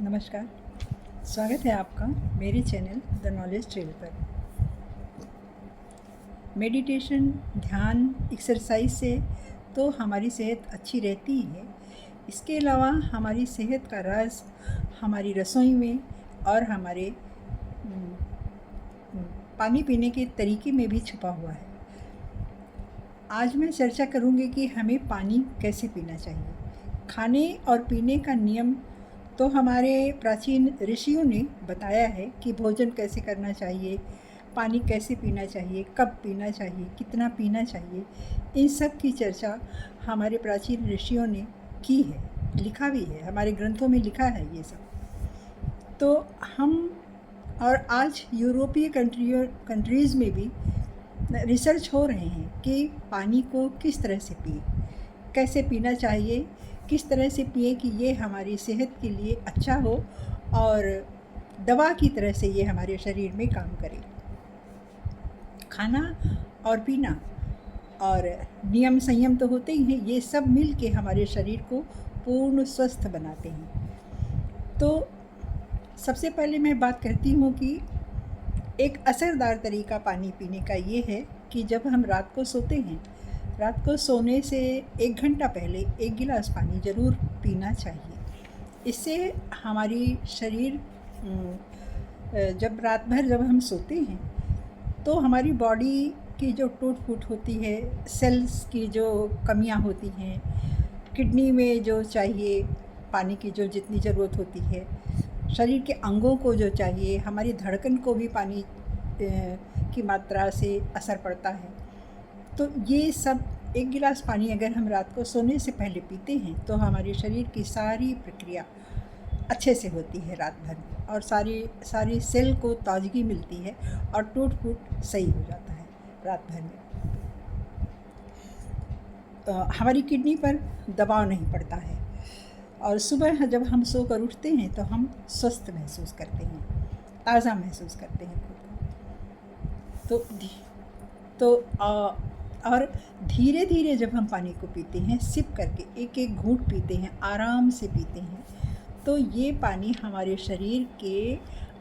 नमस्कार, स्वागत है आपका मेरे चैनल द नॉलेज ट्रेल पर। मेडिटेशन, ध्यान, एक्सरसाइज से तो हमारी सेहत अच्छी रहती ही है। इसके अलावा हमारी सेहत का राज हमारी रसोई में और हमारे पानी पीने के तरीके में भी छुपा हुआ है। आज मैं चर्चा करूँगी कि हमें पानी कैसे पीना चाहिए। खाने और पीने का नियम तो हमारे प्राचीन ऋषियों ने बताया है कि भोजन कैसे करना चाहिए, पानी कैसे पीना चाहिए, कब पीना चाहिए, कितना पीना चाहिए। इन सब की चर्चा हमारे प्राचीन ऋषियों ने की है, लिखा भी है, हमारे ग्रंथों में लिखा है ये सब। तो हम और आज यूरोपीय कंट्रीज़ में भी रिसर्च हो रहे हैं कि पानी को किस तरह से पिए, कैसे पीना चाहिए, किस तरह से पिए कि ये हमारी सेहत के लिए अच्छा हो और दवा की तरह से ये हमारे शरीर में काम करे। खाना और पीना और नियम संयम तो होते ही हैं, ये सब मिल के हमारे शरीर को पूर्ण स्वस्थ बनाते हैं। तो सबसे पहले मैं बात करती हूँ कि एक असरदार तरीका पानी पीने का ये है कि जब हम रात को सोते हैं, रात को सोने से 1 घंटा पहले 1 गिलास पानी ज़रूर पीना चाहिए। इससे हमारी शरीर जब रात भर जब हम सोते हैं तो हमारी बॉडी की जो टूट फूट होती है, सेल्स की जो कमियां होती हैं, किडनी में जो चाहिए पानी की जो जितनी ज़रूरत होती है, शरीर के अंगों को जो चाहिए, हमारी धड़कन को भी पानी की मात्रा से असर पड़ता है। तो ये सब 1 गिलास पानी अगर हम रात को सोने से पहले पीते हैं तो हमारे शरीर की सारी प्रक्रिया अच्छे से होती है रात भर में, और सारी सेल को ताजगी मिलती है और टूट फूट सही हो जाता है रात भर में। हमारी किडनी पर दबाव नहीं पड़ता है और सुबह जब हम सोकर उठते हैं तो हम स्वस्थ महसूस करते हैं, ताज़ा महसूस करते हैं खुद को। और धीरे धीरे जब हम पानी को पीते हैं, सिप करके एक एक घूंट पीते हैं, आराम से पीते हैं, तो ये पानी हमारे शरीर के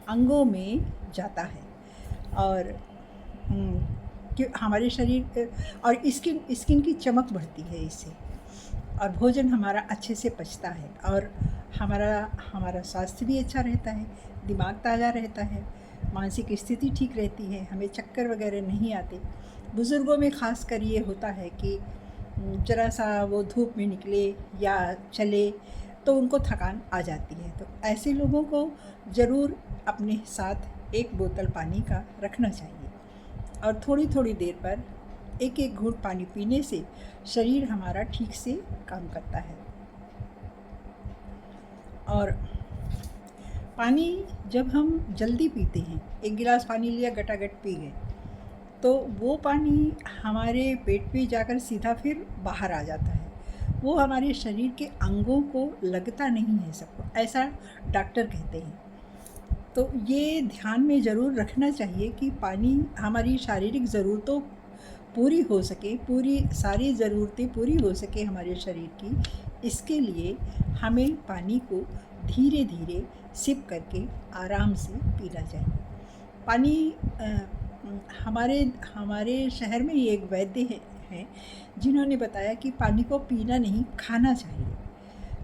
अंगों में जाता है और कि हमारे शरीर और स्किन की चमक बढ़ती है इससे, और भोजन हमारा अच्छे से पचता है और हमारा स्वास्थ्य भी अच्छा रहता है, दिमाग ताज़ा रहता है, मानसिक स्थिति ठीक रहती है, हमें चक्कर वगैरह नहीं आते। बुज़ुर्गों में ख़ास कर ये होता है कि ज़रा सा वो धूप में निकले या चले तो उनको थकान आ जाती है। तो ऐसे लोगों को ज़रूर अपने साथ 1 बोतल पानी का रखना चाहिए और थोड़ी थोड़ी देर पर एक एक घूंट पानी पीने से शरीर हमारा ठीक से काम करता है। और पानी जब हम जल्दी पीते हैं, 1 गिलास पानी लिया, गटागट पी गए, तो वो पानी हमारे पेट पे जाकर सीधा फिर बाहर आ जाता है। वो हमारे शरीर के अंगों को लगता नहीं है सबको, ऐसा डॉक्टर कहते हैं। तो ये ध्यान में ज़रूर रखना चाहिए कि पानी हमारी शारीरिक ज़रूरतों पूरी हो सके, सारी ज़रूरतें पूरी हो सके हमारे शरीर की, इसके लिए हमें पानी को धीरे धीरे सिप करके आराम से पीना चाहिए। पानी हमारे शहर में ही एक वैद्य हैं जिन्होंने बताया कि पानी को पीना नहीं, खाना चाहिए,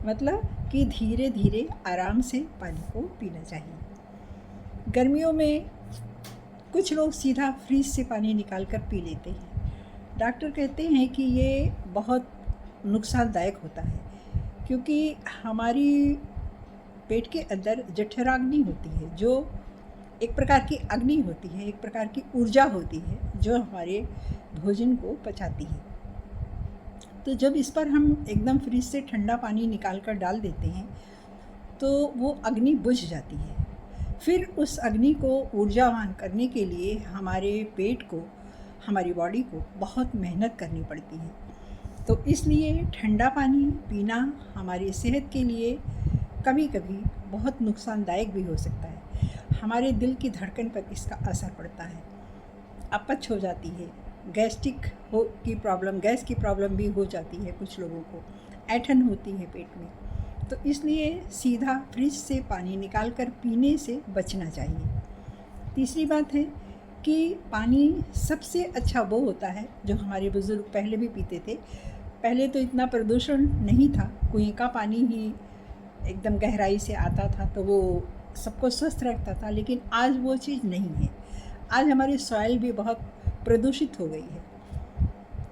मतलब कि धीरे धीरे आराम से पानी को पीना चाहिए। गर्मियों में कुछ लोग सीधा फ्रिज से पानी निकाल कर पी लेते हैं। डॉक्टर कहते हैं कि ये बहुत नुकसानदायक होता है, क्योंकि हमारी पेट के अंदर जठराग्नि होती है, जो एक प्रकार की अग्नि होती है, एक प्रकार की ऊर्जा होती है जो हमारे भोजन को पचाती है। तो जब इस पर हम एकदम फ्रिज से ठंडा पानी निकाल कर डाल देते हैं तो वो अग्नि बुझ जाती है। फिर उस अग्नि को ऊर्जावान करने के लिए हमारे पेट को, हमारी बॉडी को बहुत मेहनत करनी पड़ती है। तो इसलिए ठंडा पानी पीना हमारी सेहत के लिए कभी कभी बहुत नुकसानदायक भी हो सकता है। हमारे दिल की धड़कन पर इसका असर पड़ता है, अपच हो जाती है, गैस की प्रॉब्लम भी हो जाती है कुछ लोगों को, ऐंठन होती है पेट में, तो इसलिए सीधा फ्रिज से पानी निकाल कर पीने से बचना चाहिए। तीसरी बात है कि पानी सबसे अच्छा वो होता है जो हमारे बुज़ुर्ग पहले भी पीते थे। पहले तो इतना प्रदूषण नहीं था, कुएँ का पानी ही एकदम गहराई से आता था, तो वो सबको स्वस्थ रखता था। लेकिन आज वो चीज़ नहीं है। आज हमारी सॉइल भी बहुत प्रदूषित हो गई है।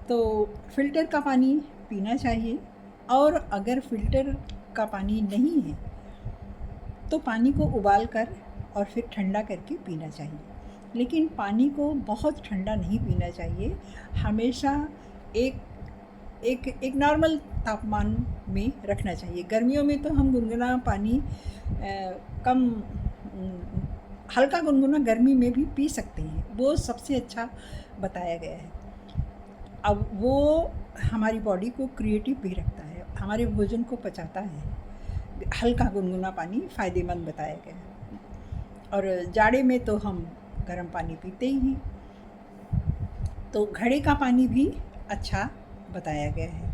तो फ़िल्टर का पानी पीना चाहिए, और अगर फ़िल्टर का पानी नहीं है तो पानी को उबाल कर और फिर ठंडा करके पीना चाहिए। लेकिन पानी को बहुत ठंडा नहीं पीना चाहिए। हमेशा एक एक एक नॉर्मल तापमान में रखना चाहिए। गर्मियों में तो हम गुनगुना पानी कम हल्का गुनगुना गर्मी में भी पी सकते हैं, वो सबसे अच्छा बताया गया है। अब वो हमारी बॉडी को क्रिएटिव भी रखता है, हमारे भोजन को पचाता है। हल्का गुनगुना पानी फ़ायदेमंद बताया गया है। और जाड़े में तो हम गर्म पानी पीते ही हैं, तो घड़े का पानी भी अच्छा बताया गया है।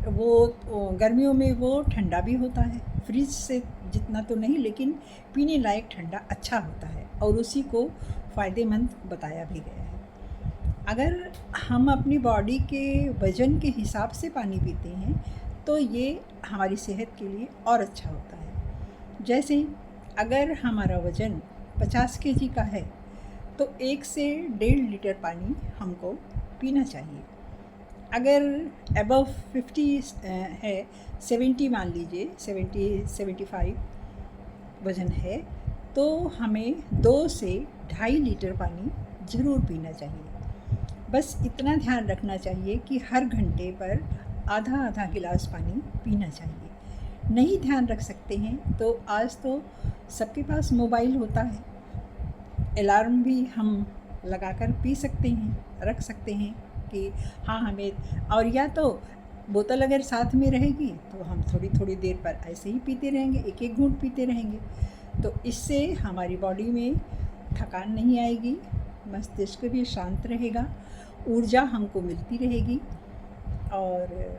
वो गर्मियों में वो ठंडा भी होता है, फ्रिज से जितना तो नहीं, लेकिन पीने लायक ठंडा अच्छा होता है, और उसी को फ़ायदेमंद बताया भी गया है। अगर हम अपनी बॉडी के वज़न के हिसाब से पानी पीते हैं तो ये हमारी सेहत के लिए और अच्छा होता है। जैसे अगर हमारा वज़न 50 केजी का है तो 1 से 1.5 लीटर पानी हमको पीना चाहिए। अगर अबव 50 है, 70 मान लीजिए, 70-75 वज़न है, तो हमें 2 से 2.5 लीटर पानी ज़रूर पीना चाहिए। बस इतना ध्यान रखना चाहिए कि हर घंटे पर आधा आधा गिलास पानी पीना चाहिए। नहीं ध्यान रख सकते हैं तो आज तो सबके पास मोबाइल होता है, अलार्म भी हम लगाकर पी सकते हैं, रख सकते हैं कि हाँ हमें, और या तो बोतल अगर साथ में रहेगी तो हम थोड़ी थोड़ी देर पर ऐसे ही पीते रहेंगे, एक एक घूंट पीते रहेंगे। तो इससे हमारी बॉडी में थकान नहीं आएगी, मस्तिष्क भी शांत रहेगा, ऊर्जा हमको मिलती रहेगी, और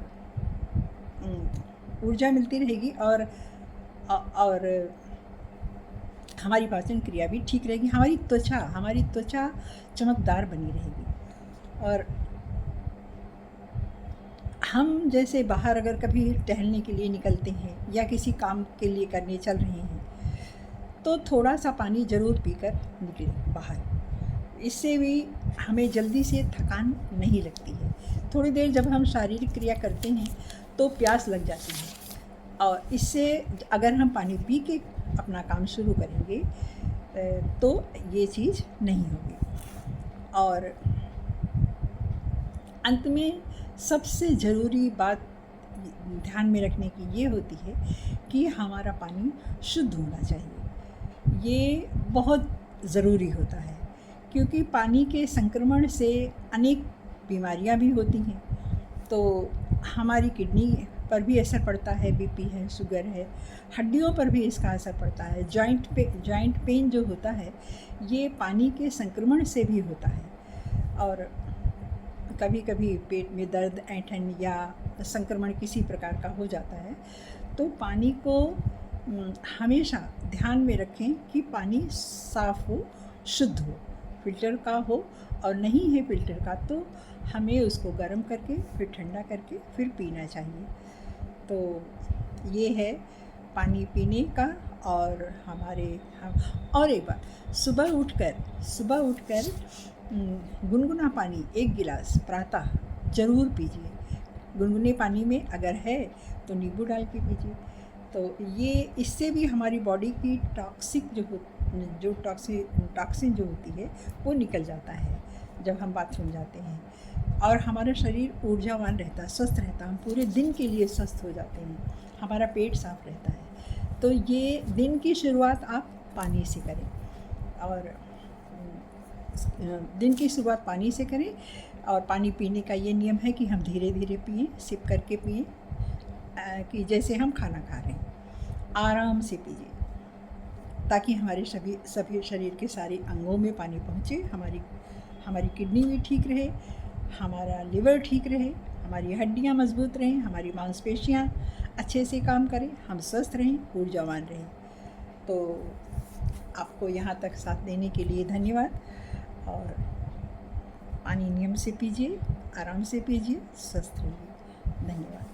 ऊर्जा मिलती रहेगी, और हमारी पाचन क्रिया भी ठीक रहेगी, हमारी त्वचा चमकदार बनी रहेगी। और हम जैसे बाहर अगर कभी टहलने के लिए निकलते हैं या किसी काम के लिए करने चल रहे हैं तो थोड़ा सा पानी ज़रूर पीकर निकलें बाहर। इससे भी हमें जल्दी से थकान नहीं लगती है। थोड़ी देर जब हम शारीरिक क्रिया करते हैं तो प्यास लग जाती है, और इससे अगर हम पानी पी के अपना काम शुरू करेंगे तो ये चीज़ नहीं होगी। और अंत में सबसे ज़रूरी बात ध्यान में रखने की ये होती है कि हमारा पानी शुद्ध होना चाहिए। ये बहुत ज़रूरी होता है, क्योंकि पानी के संक्रमण से अनेक बीमारियां भी होती हैं। तो हमारी किडनी पर भी असर पड़ता है, बीपी है, शुगर है, हड्डियों पर भी इसका असर पड़ता है। जॉइंट पेन जो होता है ये पानी के संक्रमण से भी होता है। और कभी कभी पेट में दर्द, ऐंठन या संक्रमण किसी प्रकार का हो जाता है, तो पानी को हमेशा ध्यान में रखें कि पानी साफ़ हो, शुद्ध हो, फ़िल्टर का हो, और नहीं है फ़िल्टर का तो हमें उसको गर्म करके फिर ठंडा करके फिर पीना चाहिए। तो ये है पानी पीने का। और और एक बात, सुबह उठकर गुनगुना पानी 1 गिलास प्रातः ज़रूर पीजिए। गुनगुने पानी में अगर है तो नींबू डाल के पीजिए। तो ये इससे भी हमारी बॉडी की टॉक्सिन जो होती है वो निकल जाता है जब हम बाथरूम जाते हैं, और हमारा शरीर ऊर्जावान रहता है, स्वस्थ रहता है, हम पूरे दिन के लिए स्वस्थ हो जाते हैं, हमारा पेट साफ रहता है। तो ये दिन की शुरुआत आप पानी से करें, और दिन की शुरुआत पानी से करें। और पानी पीने का ये नियम है कि हम धीरे धीरे पिएं, सिप करके पिएं, कि जैसे हम खाना खा रहे हैं, आराम से पीजिए, ताकि हमारे सभी शरीर के सारे अंगों में पानी पहुँचे, हमारी किडनी भी ठीक रहे, हमारा लिवर ठीक रहे, हमारी हड्डियाँ मजबूत रहें, हमारी मांसपेशियाँ अच्छे से काम करें, हम स्वस्थ रहें, ऊर्जावान रहें। तो आपको यहाँ तक साथ देने के लिए धन्यवाद। और पानी नियम से पीजिए, आराम से पीजिए, स्वस्थ रहिए। धन्यवाद।